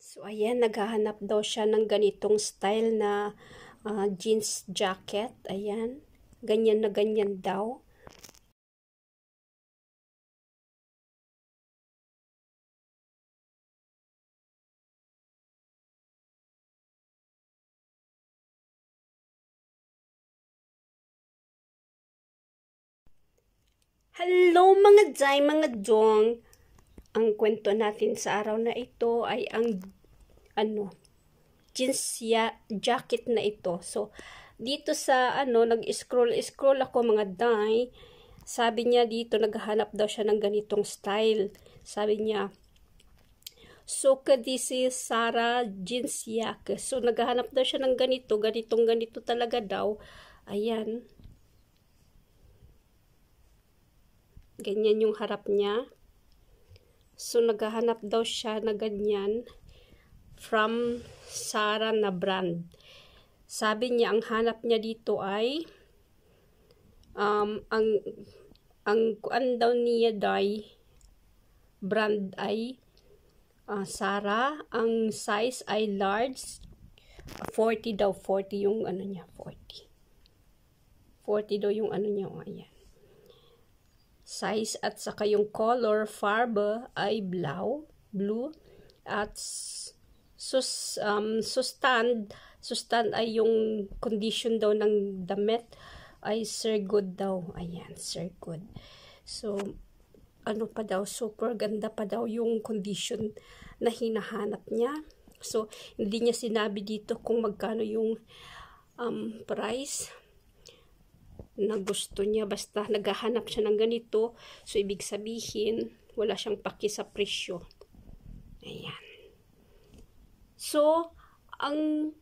So, ayan, naghahanap daw siya ng ganitong style na jeans jacket. Ayan, ganyan na ganyan daw. Hello mga Jai, mga Jong! Ang kwento natin sa araw na ito ay ang jeans jacket na ito. So, dito sa nag-scroll ako mga Jai. Sabi niya dito, naghahanap daw siya ng ganitong style. Sabi niya, so this is Sarah jeans jacket. So, naghahanap daw siya ng ganito talaga daw. Ayan. Ganyan yung harap niya. So, naghahanap daw siya na ganyan from Sarah na brand. Sabi niya, ang hanap niya dito ay ang daw niya brand ay Sarah. Ang size ay large. 40 daw. 40 yung niya. 40. 40 daw yung niya. Ayan. Size at saka yung color farbe ay blue at sustand ay yung condition daw ng damit ay sir good daw. Ayan, sir good. So pa daw, super ganda pa daw yung condition na hinahanap niya. So hindi niya sinabi dito kung magkano yung price na gusto niya, basta naghahanap siya ng ganito. So ibig sabihin wala siyang paki sa presyo. Ayan. So ang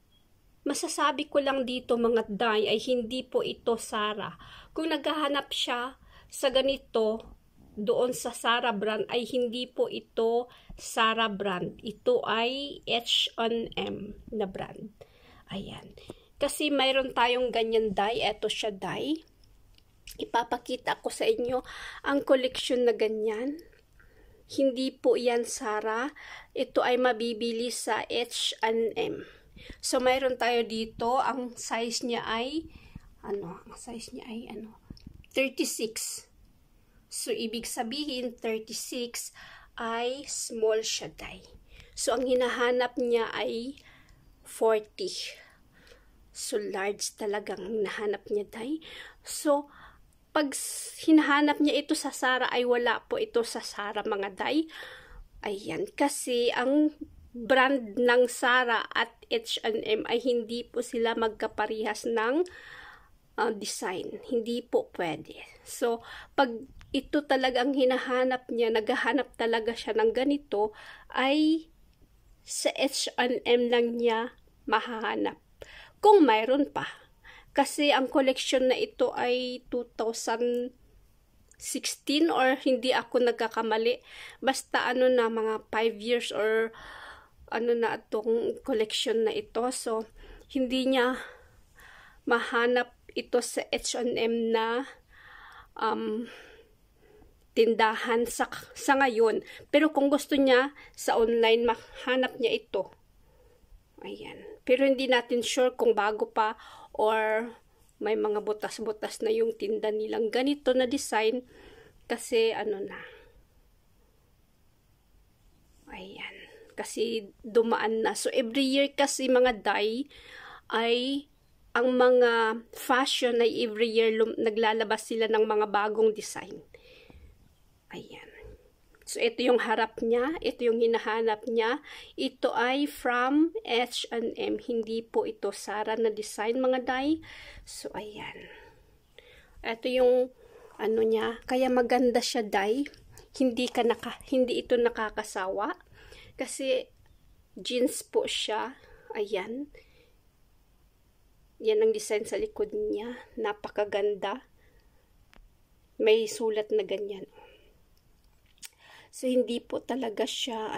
masasabi ko lang dito mga Day ay hindi po ito Sarah. Kung naghahanap siya sa ganito doon sa Sarah brand ay hindi po ito Sarah brand. Ito ay H&M na brand. Ayan. Kasi mayroon tayong ganyan Day. Eto siya Day. Ipapakita ko sa inyo ang collection na ganyan. Hindi po yan Sarah. Ito ay mabibili sa H&M. So mayroon tayo dito. Ang size niya ay 36. So ibig sabihin 36 ay small siya Day. So ang hinahanap niya ay 40. So, large talagang nahanap niya Day. So, pag hinahanap niya ito sa Sarah ay wala po ito sa Sarah mga Day. Ayan, kasi ang brand ng Sarah at H&M ay hindi po sila magkaparihas ng design. Hindi po pwede. So, pag ito talagang hinahanap niya, naghahanap talaga siya ng ganito, ay sa H&M lang niya mahahanap. Kung mayroon pa. Kasi ang collection na ito ay 2016 or hindi ako nagkakamali. Basta mga 5 years or na itong collection na ito. So, hindi niya mahanap ito sa H&M na tindahan sa ngayon. Pero kung gusto niya sa online, mahanap niya ito. Ayan. Pero hindi natin sure kung bago pa or may mga butas-butas na yung tinda nilang ganito na design. Kasi na. Ayan. Kasi dumaan na. So every year kasi mga Day ay ang mga fashion ay every year naglalabas sila ng mga bagong design. Ayan. So, ito yung harap niya. Ito yung hinahanap niya. Ito ay from H&M. Hindi po ito Sarah na design, mga Day. So, ayan. Ito yung niya. Kaya maganda siya, Day. Hindi ito nakakasawa. Kasi jeans po siya. Ayan. Yan ang design sa likod niya. Napakaganda. May sulat na ganyan. So, hindi po talaga siya,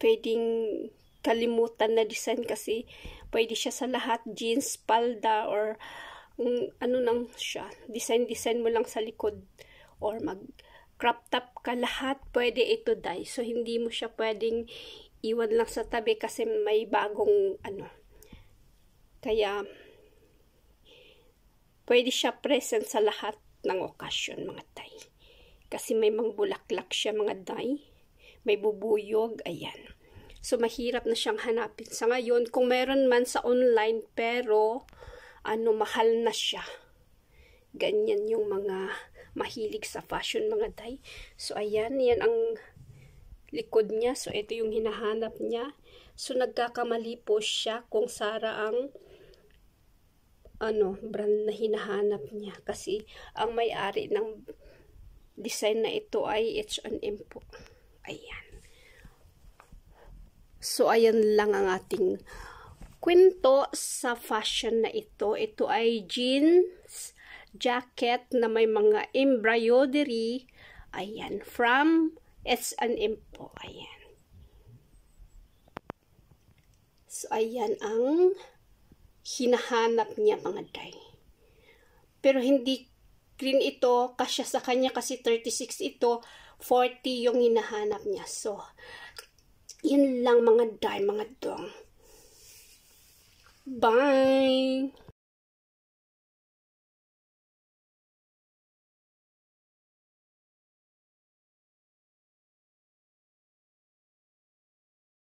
pwedeng kalimutan na design kasi pwede siya sa lahat, jeans, palda, or nang siya, design mo lang sa likod, or crop top ka, lahat pwede ito dye. So, hindi mo siya pwedeng iwan lang sa tabi kasi may bagong Kaya, pwede siya present sa lahat ng okasyon, mga day. Kasi may mga bulaklak siya, mga day. May bubuyog, ayan. So, mahirap na siyang hanapin sa ngayon. Kung meron man sa online, pero, mahal na siya. Ganyan yung mga mahilig sa fashion, mga day. So, ayan, yan ang likod niya. So, ito yung hinahanap niya. So, nagkakamali po siya kung Zara ang brand na hinahanap niya. Kasi, ang may-ari ng design na ito ay H&M po. Ayan. So, ayan lang ang ating kwento sa fashion na ito. Ito ay jeans jacket na may mga embroidery. Ayan. From H&M po. Ayan. So, ayan ang hinahanap niya, mga day. Pero hindi rin ito kasya sa kanya kasi 36 ito, 40 yung hinahanap niya. So, yun lang, mga day, mga dong. Bye!